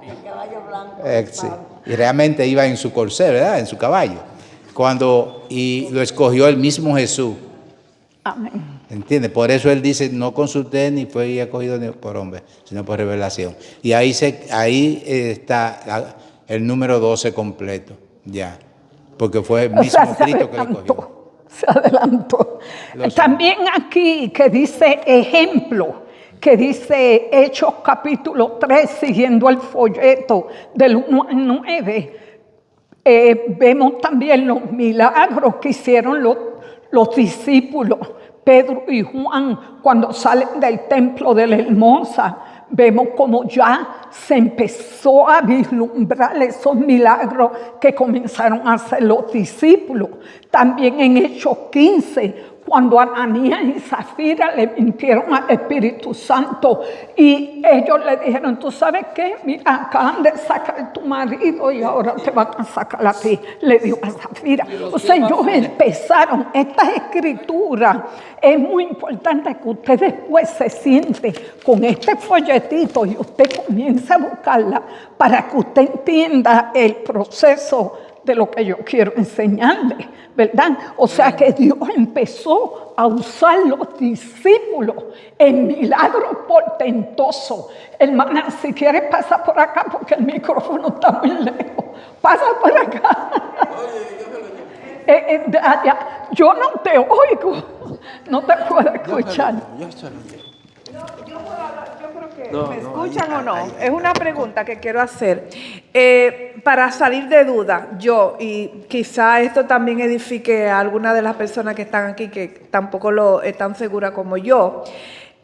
El caballo blanco. Sí. Y realmente iba en su corcel, ¿verdad? En su caballo. Y lo escogió el mismo Jesús. Amén. ¿Entiende? Por eso él dice, no consulté ni fue escogido por hombre, sino por revelación. Y ahí está el número 12 completo, ya. Porque fue el mismo Cristo que lo escogió. Se adelantó. También aquí que dice ejemplo, que dice Hechos capítulo 3, siguiendo el folleto del 1 al 9, vemos también los milagros que hicieron los discípulos, Pedro y Juan, cuando salen del templo de la Hermosa. Vemos como ya se empezó a vislumbrar esos milagros que comenzaron a hacer los discípulos. También en Hechos 15, cuando Ananías y Zafira le mintieron al Espíritu Santo y ellos le dijeron, ¿tú sabes qué? Mira, acaban de sacar a tu marido y ahora te van a sacar a ti, le dijo a Zafira. O sea, ellos empezaron estas escrituras. Es muy importante que usted después se siente con este folletito y usted comience a buscarla para que usted entienda el proceso de lo que yo quiero enseñarle, ¿verdad? O sea que Dios empezó a usar los discípulos en milagros portentosos. Hermana, si quieres pasa por acá porque el micrófono está muy lejos. Pasa por acá. Yo no te oigo, no te puedo escuchar. ¿Me escuchan o no? Es una pregunta que quiero hacer. Para salir de duda, y quizá esto también edifique a alguna de las personas que están aquí que tampoco lo están seguras como yo.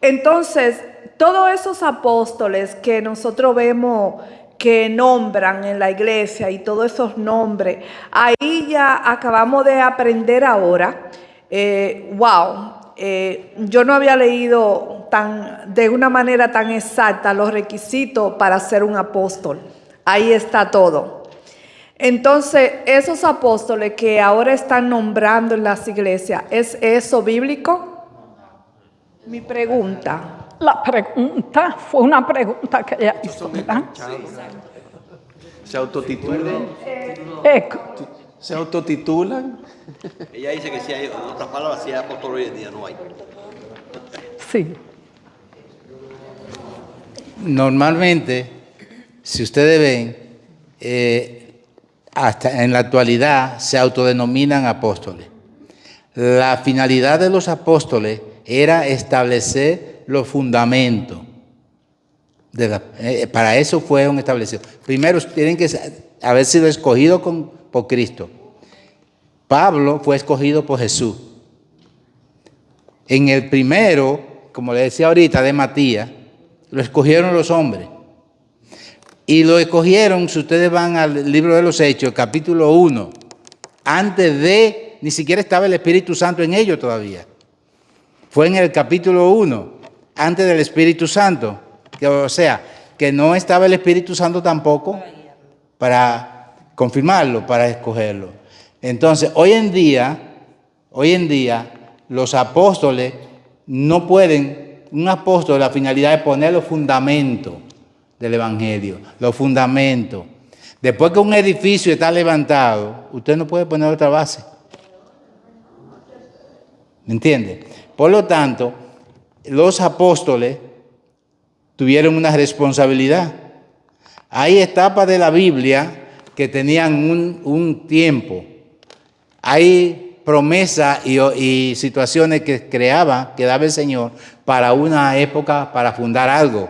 Entonces, todos esos apóstoles que nosotros vemos que nombran en la iglesia y todos esos nombres, ahí ya acabamos de aprender ahora, yo no había leído de una manera tan exacta los requisitos para ser un apóstol. Ahí está todo. Entonces, esos apóstoles que ahora están nombrando en las iglesias, ¿es eso bíblico? Mi pregunta. La pregunta fue una pregunta que ella hizo, ¿verdad? ¿Se autotitulan? Eco. ¿Se autotitulan? Ella dice que sí hay, en otras palabras, sí hay apóstoles hoy en día, no hay. Sí. Normalmente, si ustedes ven, hasta en la actualidad se autodenominan apóstoles. La finalidad de los apóstoles era establecer los fundamentos. Para eso fueron establecidos. Primero, tienen que haber sido escogidos por Cristo. Pablo fue escogido por Jesús. En el primero, como le decía ahorita, de Matías, lo escogieron los hombres. Y lo escogieron, si ustedes van al libro de los Hechos, capítulo 1, antes de, ni siquiera estaba el Espíritu Santo en ellos todavía. Fue en el capítulo 1, antes del Espíritu Santo. O sea, que no estaba el Espíritu Santo tampoco para confirmarlo, para escogerlo. Entonces, hoy en día, los apóstoles no pueden, un apóstol, la finalidad es poner los fundamentos del Evangelio, los fundamentos. Después que un edificio está levantado, usted no puede poner otra base. ¿Me entiende? Por lo tanto, los apóstoles tuvieron una responsabilidad. Hay etapas de la Biblia que tenían un tiempo. Hay promesas y situaciones que daba el Señor para una época, para fundar algo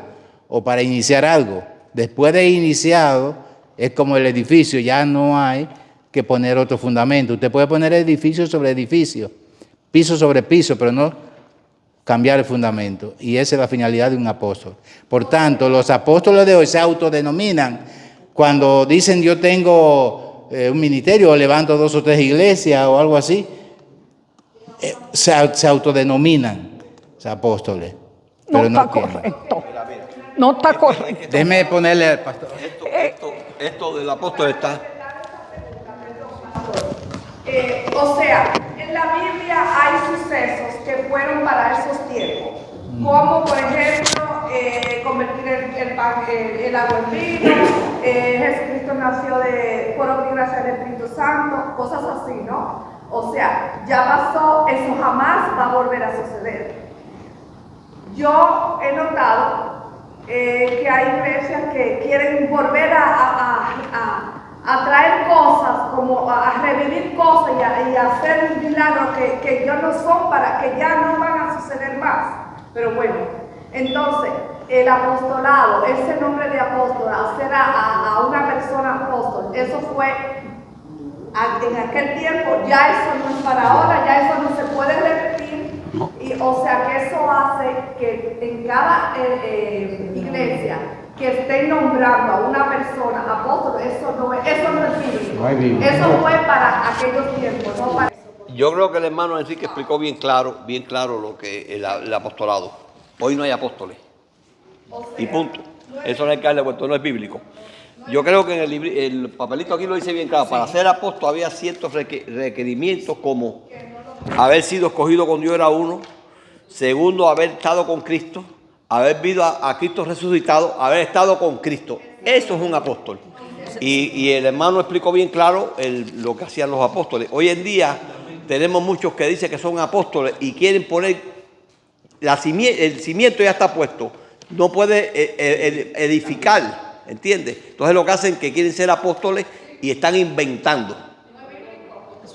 o para iniciar algo. Después de iniciado, es como el edificio, ya no hay que poner otro fundamento. Usted puede poner edificio sobre edificio, piso sobre piso, pero no cambiar el fundamento. Y esa es la finalidad de un apóstol. Por tanto, los apóstoles de hoy se autodenominan cuando dicen yo tengo un ministerio o levanto 2 o 3 iglesias o algo así. Se autodenominan apóstoles. Pero no está correcto. No está correcto. Déjeme ponerle al pastor. Esto del apóstol está. O sea, en la Biblia hay sucesos que fueron para esos tiempos, como por ejemplo convertir el agua en vino, Jesucristo nació por obra y gracia del Espíritu Santo, cosas así, ¿no? O sea, ya pasó, eso jamás va a volver a suceder. Yo he notado que hay iglesias que quieren volver a traer cosas, como a revivir cosas y a hacer milagros que ya no son que ya no van a suceder más. Pero bueno, entonces, el apostolado, ese nombre de apóstol, hacer a una persona apóstol, eso fue en aquel tiempo, ya eso no es para ahora, ya eso no se puede repetir. Y, o sea que eso hace que en cada iglesia que estén nombrando a una persona apóstol, eso no es bíblico. Eso fue para aquellos tiempos, no para... Yo creo que el hermano Enrique explicó bien claro lo que el apostolado. Hoy no hay apóstoles. Y punto. Eso no hay que darle vuelta, no es bíblico. Yo creo que en el papelito aquí lo dice bien claro. Para ser apóstol había ciertos requerimientos, como haber sido escogido cuando yo era uno. Segundo, haber estado con Cristo. Haber visto a Cristo resucitado. Haber estado con Cristo. Eso es un apóstol. Y el hermano explicó bien claro lo que hacían los apóstoles. Hoy en día tenemos muchos que dicen que son apóstoles y quieren poner el cimiento ya está puesto. No puede edificar. ¿Entiendes? Entonces lo que hacen es que quieren ser apóstoles y están inventando.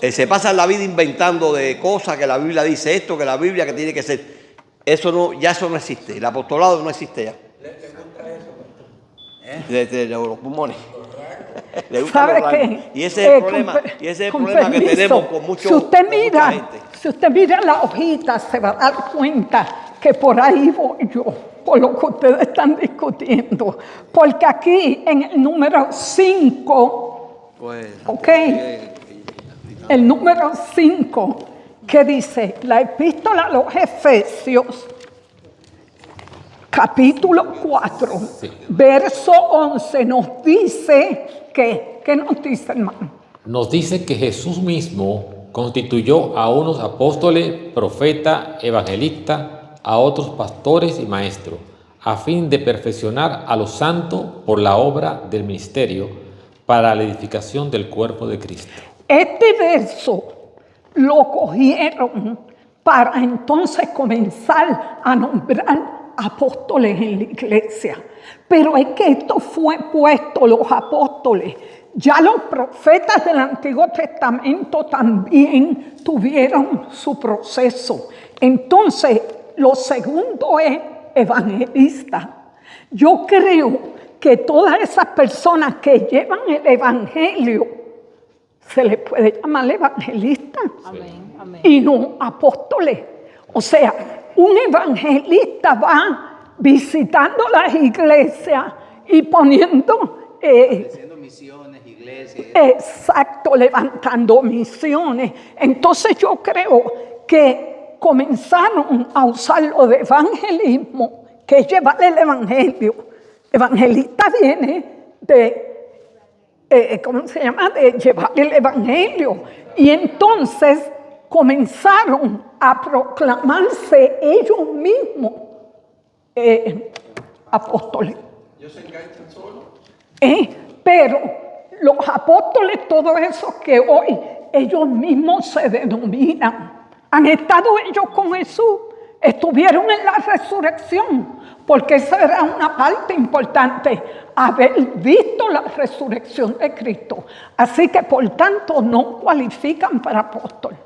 Se pasan la vida inventando de cosas, que la Biblia dice esto, que la Biblia que tiene que ser. Eso no existe. El apostolado no existe ya. De los pulmones. ¿Sabe qué? Y ese es el problema. Y ese es el problema que tenemos con mucha gente. Si usted mira la hojita, se va a dar cuenta que por ahí voy yo, por lo que ustedes están discutiendo. Porque aquí en el número 5, ¿ok? El número 5, que dice, la epístola a los Efesios, capítulo 4, verso 11, nos dice que, ¿qué nos dice, hermano? Nos dice que Jesús mismo constituyó a unos apóstoles, profetas, evangelistas a otros pastores y maestros, a fin de perfeccionar a los santos por la obra del ministerio, para la edificación del cuerpo de Cristo. Este verso lo cogieron para entonces comenzar a nombrar apóstoles en la iglesia. Pero es que esto fue puesto, los apóstoles. Ya los profetas del Antiguo Testamento también tuvieron su proceso. Entonces, lo segundo es evangelista. Yo creo que todas esas personas que llevan el evangelio se les puede llamar evangelistas. Amén, amén. Y no apóstoles. O sea, un evangelista va visitando las iglesias y poniendo Haciendo misiones, iglesias. exacto, levantando misiones. Entonces yo creo que comenzaron a usar lo de evangelismo, que es llevar el evangelio. Evangelista viene de, ¿cómo se llama? De llevar el evangelio. Y entonces comenzaron a proclamarse ellos mismos apóstoles. ¿Ellos se enganchan solos? Pero los apóstoles, todos esos que hoy ellos mismos se denominan, han estado ellos con Jesús, estuvieron en la resurrección, porque esa era una parte importante, haber visto la resurrección de Cristo. Así que por tanto no cualifican para apóstol.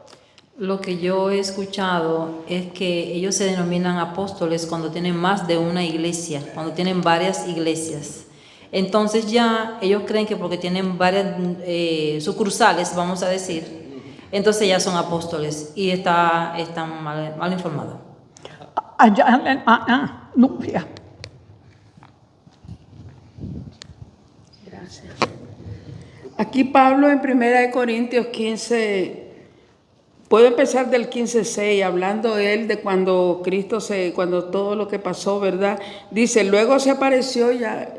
Lo que yo he escuchado es que ellos se denominan apóstoles cuando tienen más de una iglesia, cuando tienen varias iglesias. Entonces ya ellos creen que porque tienen varias sucursales, vamos a decir, entonces ya son apóstoles y están mal informados. Allá la hermana Nubia. Gracias. Aquí Pablo en 1 Corintios 15, puedo empezar del 15:6, hablando él de cuando cuando todo lo que pasó, ¿verdad? Dice, luego se apareció ya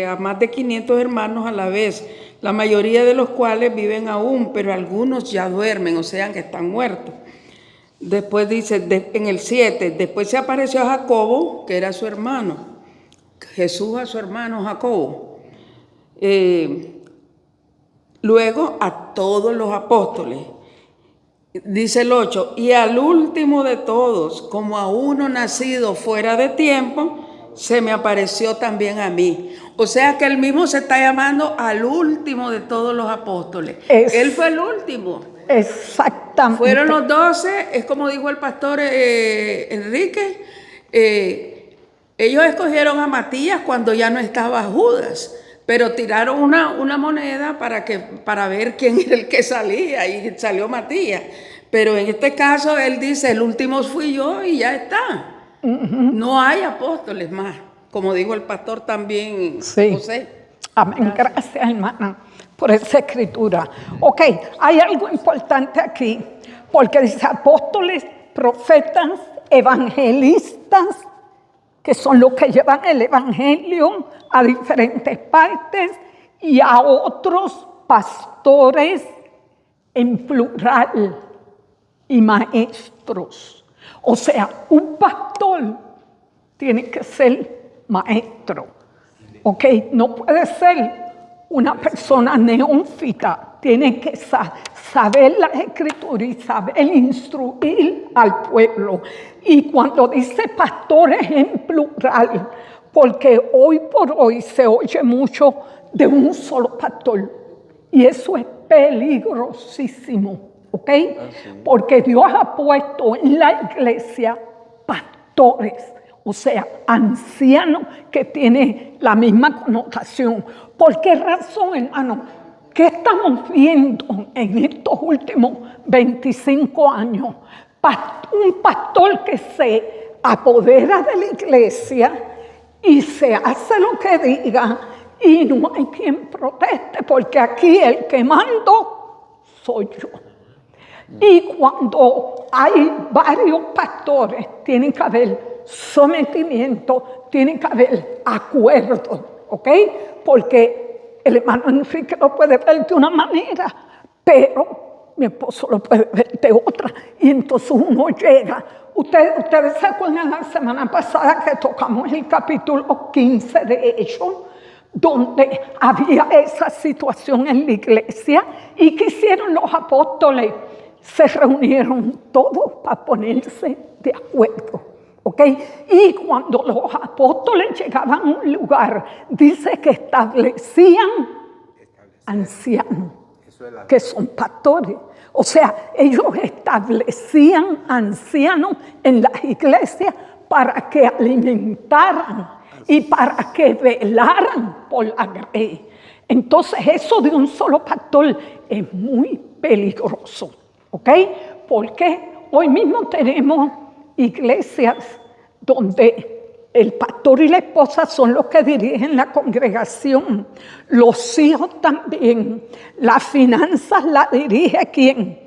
a más de 500 hermanos a la vez, la mayoría de los cuales viven aún, pero algunos ya duermen, o sea que están muertos. Después dice, en el 7, después se apareció a Jacobo, que era su hermano, Jesús a su hermano Jacobo. Luego a todos los apóstoles. Dice el 8, y al último de todos, como a uno nacido fuera de tiempo, se me apareció también a mí. O sea que él mismo se está llamando al último de todos los apóstoles. Él fue el último. Exactamente. Fueron los 12, es como dijo el pastor Enrique, ellos escogieron a Matías cuando ya no estaba Judas, pero tiraron una moneda para ver quién era el que salía, y salió Matías. Pero en este caso él dice, el último fui yo y ya está. No hay apóstoles más, como dijo el pastor también, sí. José. Amén, gracias hermana por esa escritura. Ok, hay algo importante aquí, porque dice apóstoles, profetas, evangelistas, que son los que llevan el evangelio a diferentes partes, y a otros pastores en plural y maestros. O sea, un pastor tiene que ser maestro, ¿ok? No puede ser una persona neófita, tiene que saber las escrituras y saber instruir al pueblo. Y cuando dice pastores en plural, porque hoy por hoy se oye mucho de un solo pastor, y eso es peligrosísimo, ¿ok? Porque Dios ha puesto en la iglesia pastores, o sea, ancianos, que tiene la misma connotación. ¿Por qué razón, hermano? ¿Qué estamos viendo en estos últimos 25 años? Un pastor que se apodera de la iglesia y se hace lo que diga y no hay quien proteste, porque aquí el que mando soy yo. Y cuando hay varios pastores, tiene que haber sometimiento, tiene que haber acuerdo, ¿ok? Porque el hermano Enrique lo puede ver de una manera, pero mi esposo lo puede ver de otra. Y entonces uno llega, Ustedes se acuerdan la semana pasada que tocamos el capítulo 15 de Hechos, donde había esa situación en la iglesia y que hicieron los apóstoles. Se reunieron todos para ponerse de acuerdo, ¿ok? Y cuando los apóstoles llegaban a un lugar, dice que establecían ancianos, que son pastores. O sea, ellos establecían ancianos en las iglesias para que alimentaran y para que velaran por la grey. Entonces, eso de un solo pastor es muy peligroso, ¿ok? Porque hoy mismo tenemos iglesias donde el pastor y la esposa son los que dirigen la congregación. Los hijos también. Las finanzas las dirige ¿quién?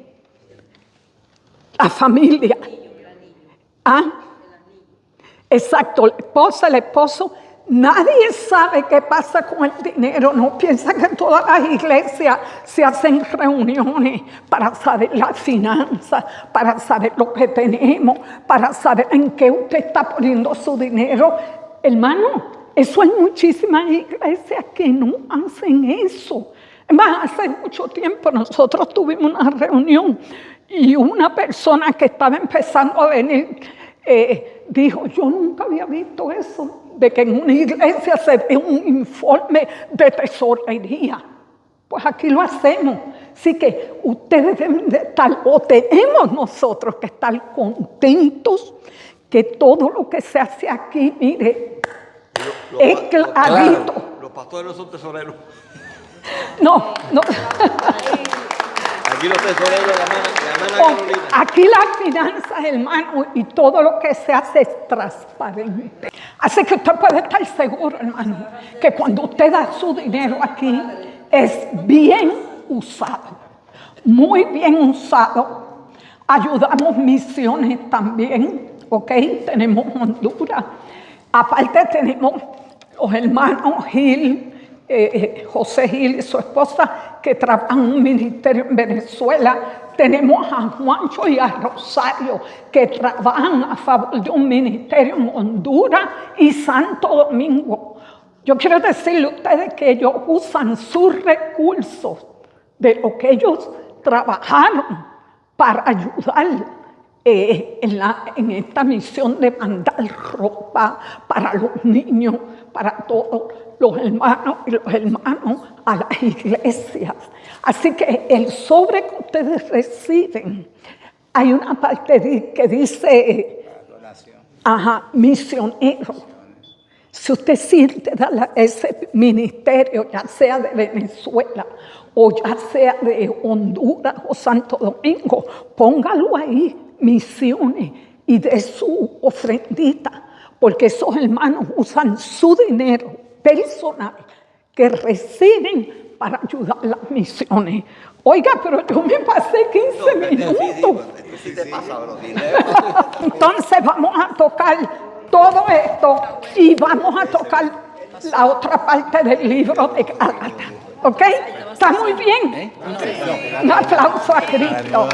La familia. ¿Ah? Exacto, la esposa, el esposo. Nadie sabe qué pasa con el dinero. No piensa que en todas las iglesias se hacen reuniones para saber las finanzas, para saber lo que tenemos, para saber en qué usted está poniendo su dinero. Hermano, eso hay muchísimas iglesias que no hacen eso. Es más, hace mucho tiempo nosotros tuvimos una reunión y una persona que estaba empezando a venir dijo, yo nunca había visto eso, de que en una iglesia se dé un informe de tesorería. Pues aquí lo hacemos. Así que ustedes deben de estar, o tenemos nosotros que estar contentos que todo lo que se hace aquí, mire, es clarito. Los pastores no son tesoreros. No. Aquí los tesoreros, la hermana Carolina. Aquí las finanzas, hermano, y todo lo que se hace es transparente. Así que usted puede estar seguro, hermano, que cuando usted da su dinero aquí, es bien usado, muy bien usado. Ayudamos misiones también, ¿ok? Tenemos Honduras. Aparte tenemos los hermanos Gil, José Gil y su esposa, que trabajan en un ministerio en Venezuela. Tenemos a Juancho y a Rosario, que trabajan a favor de un ministerio en Honduras y Santo Domingo. Yo quiero decirle a ustedes que ellos usan sus recursos de lo que ellos trabajaron para ayudar en esta misión de mandar ropa para los niños, para todos los hermanos y los hermanos a las iglesias. Así que el sobre que ustedes reciben, hay una parte que dice, misionero. Si usted sirve a ese ministerio, ya sea de Venezuela o ya sea de Honduras o Santo Domingo, póngalo ahí, misiones, y de su ofrendita, porque esos hermanos usan su dinero personal que reciben para ayudar a las misiones. Oiga, pero yo me pasé 15 minutos. Sí te pasa, bro. Entonces vamos a tocar todo esto y vamos a tocar la otra parte del libro de Gálatas. ¿Ok? Está muy bien. Un aplauso a Cristo.